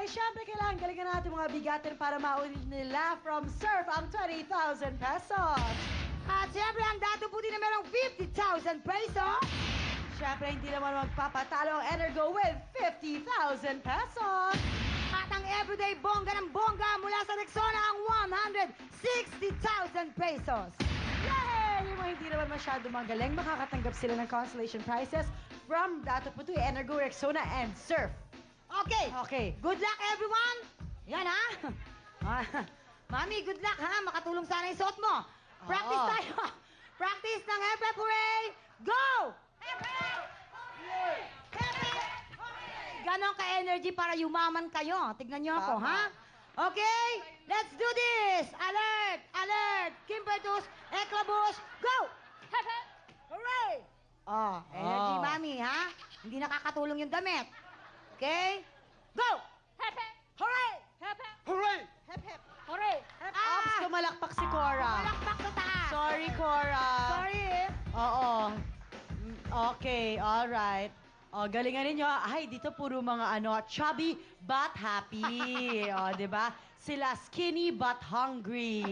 Okay, syempre kailangan galingan natin mga bigatin para maulit nila from Surf ang 20,000 pesos. At siyempre, ang dato puti na merong 50,000 pesos. Syempre, hindi naman magpapatalo ang Energo with 50,000 pesos. At ang everyday bongga ng bongga mula sa Rexona ang 160,000 pesos. Yay! Yung mga hindi naman masyado magaling, makakatanggap sila ng consolation prizes from Dato Putoy, Energo, Rexona, and Surf. Okay. Okay. Good luck, everyone. Yan, ha? Mami, good luck, ha? Makatulong sana yung suot mo. Practice Oo. tayo. Practice ng Hep Hep Hooray! Go! Hep Hep! Hep Hep! Ganon ka-energy para yumaman kayo. Tignan niyo ako, Tama. ha? Okay, let's do this! Alert! Alert! Kimbertus, Eklabus, go! Hep Hep! Hooray! Oh, energy, Oh. mami, ha? Hindi nakakatulong yung damit. Okay? Go! Hep Hep! Hooray! Hep Hep! Hooray! Hep Hep! Hooray! Hep Ops, tumalakpak si Cora. Malakpak sa taas! Sorry, Cora. Sorry, eh. Oo. Okay, alright. O, galingan ninyo. Ay, dito puro mga chubby but happy. O, di ba? Sila skinny but hungry.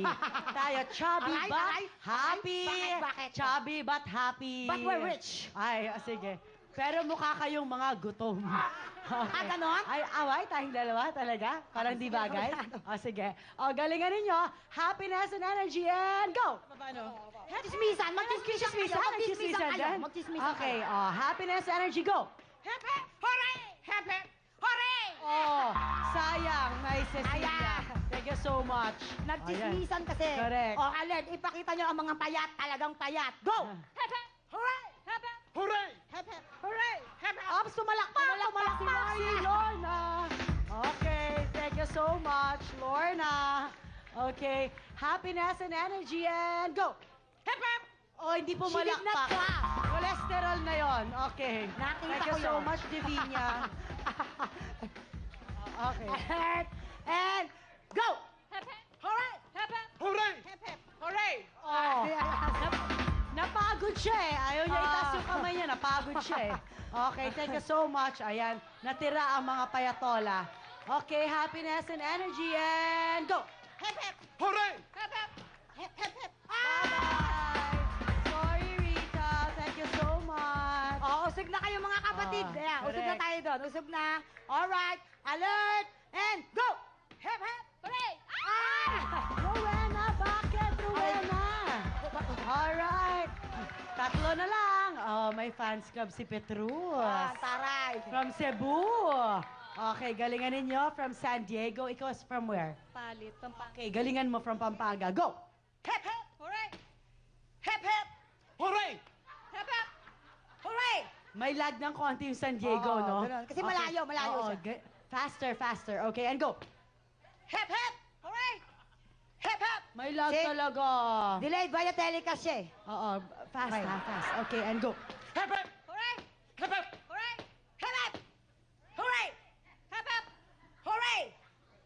Tayo, chubby Aray, but aray, happy. aray. Bakit? Chubby but happy. But we're rich. Ay, sige. Pero mukha kayong mga gutom. Okay. Ganon? Ay, away tayong dalawa talaga? Parang di bagay? O, sige. O, galingan ninyo. Happiness and energy and go! Paano? Chismisan, magchismisan kayo, magchismisan kayo, din? magchismisan Okay, kayo. happiness, energy, go! Hep Hep! Hooray! Hep Hep! Hooray! Oh, sayang, may Cecilia. Ayan. Thank you so much. Nagchismisan kasi. Correct. O, alert, ipakita nyo ang mga payat, talagang payat. Go! Hep Hep! Hooray! Hep Hep! Hooray! Hep Hep! Hooray! Hep Hep! Ops, tumalakpak! Tumalakpak si Lorna. Okay, thank you so much, Lorna. Okay, happiness and energy and go! Hep Hep! Oh, hindi po She did not malakpak. clap. Cholesterol na yon. Okay. Nakita Thank ko you so yun. much, Divina. Okay. Alert! And go! Hep Hep! Hooray! Hep Hep! Hooray! Hep Hep! Hooray! Oh. Napagod siya eh. Ayaw niya itaas yung kamay niya. Napagod siya eh. Okay, thank you so much. Ayan, natira ang mga payatola. Okay, happiness and energy and go! Hep Hep! Hooray! Hep Hep! Hep Hep! Hep! Bye-bye! Sorry, Rita. Thank you so much. Oh, usog na kayo mga kapatid. Ah, Kaya, usog na correct. tayo doon. Usog na. Alright. Alert. And go! Hep Hep! Hooray! Ah! Rowena, bakit, Rowena? Alright. Tatlo na lang. Oh, may fans club si Petrus. Ah, taray. From Cebu. Okay, galingan ninyo from San Diego. Ikaw is from where? Palit. Pampang. Okay, galingan mo from Pampanga. Go! Hep Hep! Hooray! Hep Hep! Hooray! Hep Hep! Hooray! May lag ng konti yung San Diego, Oo, no? ganun. Kasi malayo Oo, siya. faster, faster. Okay, and go. Hep Hep! Hooray! Hep Hep! May lag See? talaga. Delayed via telecast siya eh. Oo, fast, Okay. ha, fast. Okay, and go. Hep hep! Hooray! Hep hep! Hooray! Hep Hep! Hooray! Hep Hep! Hooray!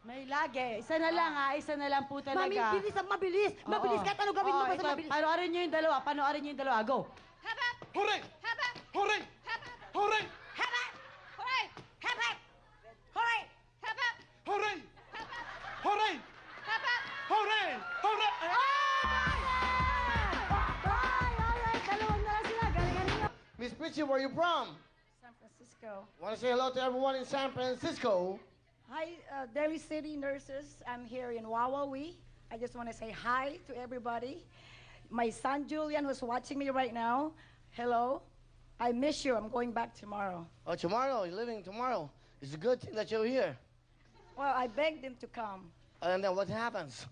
May lag eh. Isa na lang ha, isa na lang po talaga. Mami, bilis ang mabilis. Oo. Mabilis kahit ano gawin mo Oo, basta ito, mabilis. Panoorin nyo yung dalawa, panoorin nyo yung dalawa. Go. Hep Hep! Hooray! Hep Hep! Hooray! Hep Hep! Hooray! Hep Hep! Hooray! Hep Hep! Hooray! Hep Hep! Hooray! Hep Hep! Hooray! Hep Hep! Hooray! Hooray! Alright, dalawang na lang sila. Galingan ninyo. Miss Pitchy, where are you from? San Francisco. Want to say hello to everyone in San Francisco? Hi, Delhi City nurses. I'm here in Wawawi. I just want to say hi to everybody. My son Julian, who's watching me right now, hello. I miss you. I'm going back tomorrow. Oh, tomorrow. You're leaving tomorrow. It's a good thing that you're here. Well, I begged him to come. And then what happens?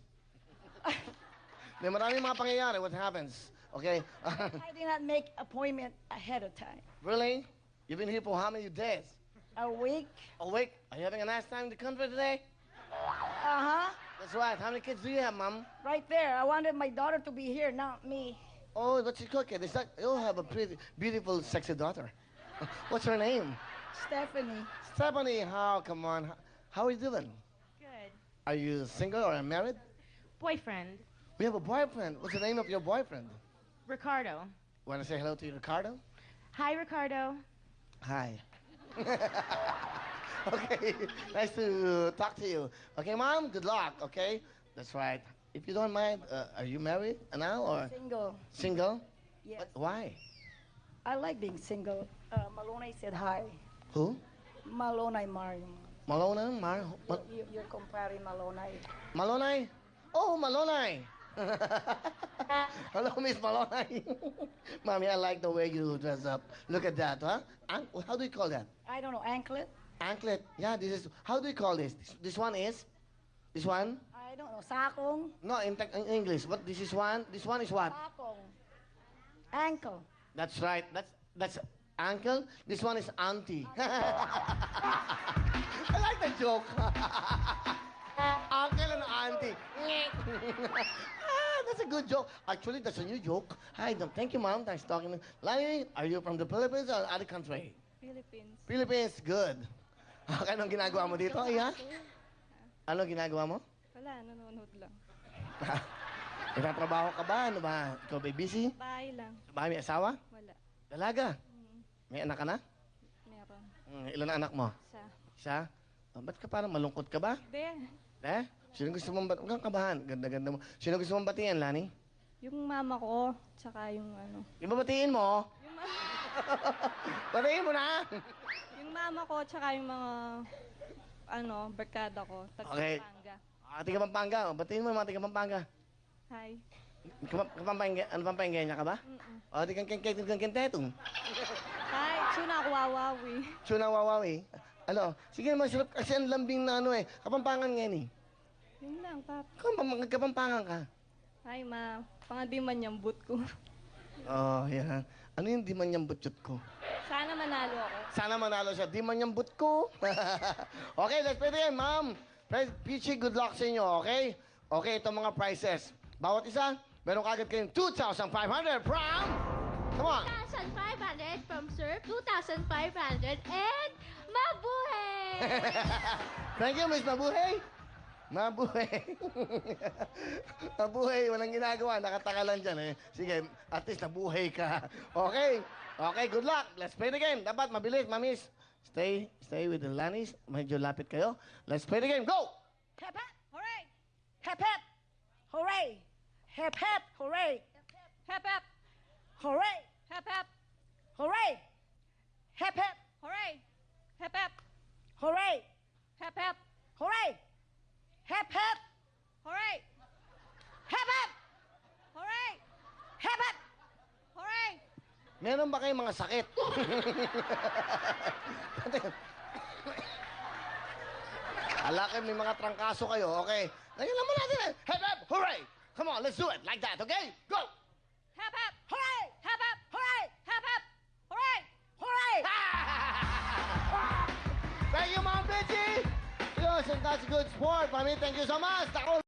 May maraming mga pangyayari. What happens? Okay? I did not make appointment ahead of time. Really? You've been here for how many days? A week. A week? Are you having a nice time in the country today? Uh-huh. That's right. How many kids do you have, Mom? Right there. I wanted my daughter to be here, not me. Oh, what's she cooking? You'll have a pretty, beautiful, sexy daughter. What's her name? Stephanie. Stephanie. How? Come on. How are you doing? Good. Are you single or married? Boyfriend, We have a boyfriend. What's the name of your boyfriend? Ricardo. Want to say hello to Ricardo? Hi, Ricardo. Hi. Okay, nice to talk to you. Okay, Mom, good luck, okay? That's right. If you don't mind, are you married now or Single. single? Yes. But why? I like being single. Maloney said hi. Who? Maloney Mario. Malonay? You're comparing Maloney. Malonay? Oh, Malonay. Hello, Miss Malonay. Mommy, I like the way you dress up. Look at that, huh? How do you call that? I don't know, anklet? Anklet. Yeah, this is. How do you call this? This one is? This one? I don't know, sakong? No, in English. But this is one. This one is what? Sakong. Ankle. That's right. That's uncle. This one is auntie. I like the joke. Uncle and auntie. That's a good joke. Actually, that's a new joke. Hi, thank you, Mom. Thanks for talking to me. Lani, are you from the Philippines or other country? Philippines. Philippines, good. Okay, anong ginagawa mo dito, Iya? Ano ginagawa mo? Wala, nanonood lang. Nagtatrabaho ka ba? Ano ba? Ikaw ba busy? Bahay lang. Ba, may asawa? Wala. Dalaga? May anak ka na? Meron. Ilan na anak mo? Sa. Isa? Ba't ka parang malungkot ka ba? Hindi. Eh? Sino gusto mong batiin? Huwag kang kabahan. Ganda-ganda mo. Sino gusto mong batiin, Lani? Yung mama ko, tsaka yung ano. Di ba batiin mo? Batiin mo na! Yung mama ko, tsaka yung mga, ano, barkada ko. Okay. Taga-Pampanga. Tiga Pampanga. Batiin mo yung mga tiga Pampanga. Hi. Ano Pampanga ka ba? Mm-mm. O, tigang kentetong. Hi, Chuna ako wawawi. Chunang wawawi. Ano? Sige naman, sarap kasi ang lambing na ano eh. Kapampangan ngayon eh. Yun lang, pap. Kapampangan ka. Hi, ma. Pangadiman yung boot ko. Oh, yan. Ano yung di man yung butchot ko? Sana manalo ako. Sana manalo siya. Di man yung but ko. Okay, let's play again, ma'am. Peachy, good luck sa inyo, okay? Okay, itong mga prizes. Bawat isa, meron kagad kayong 2,500 from... Come on. 2,500 from Surf, 2,500, and Mabuhay! Thank you, Miss Mabuhay. Mabuhay. Mabuhay, walang ginagawa. Nakataka lang dyan eh. Sige, at least nabuhay ka. Okay. Okay, good luck. Let's play the game. Dapat mabilis, mamis. Stay with the Lanis. Medyo lapit kayo. Let's play the game. Go! Hep hep, hooray! Hep hep, hooray! Hep hep, hooray! Hep, hep. Hooray! Hep, hep. Hooray! Hep hep, Hooray. Hep, hep. hooray! Hep, hep. Hooray! Hep hep, Hooray. hep hep, Hooray. hep hep! Hooray. Meron ba kayong mga sakit? Ala kayo, may mga trangkaso kayo, okay? Lagyan naman natin eh. Hep, hep, hooray! Come on, let's do it like that, okay? Go! Hep, hep. Hooray! Hep, hep. Hooray! Hep, hep. Hooray. Hooray! Thank you, Mom Bitchy! Yes, and that's a good sport. Mami, thank you so much. Ako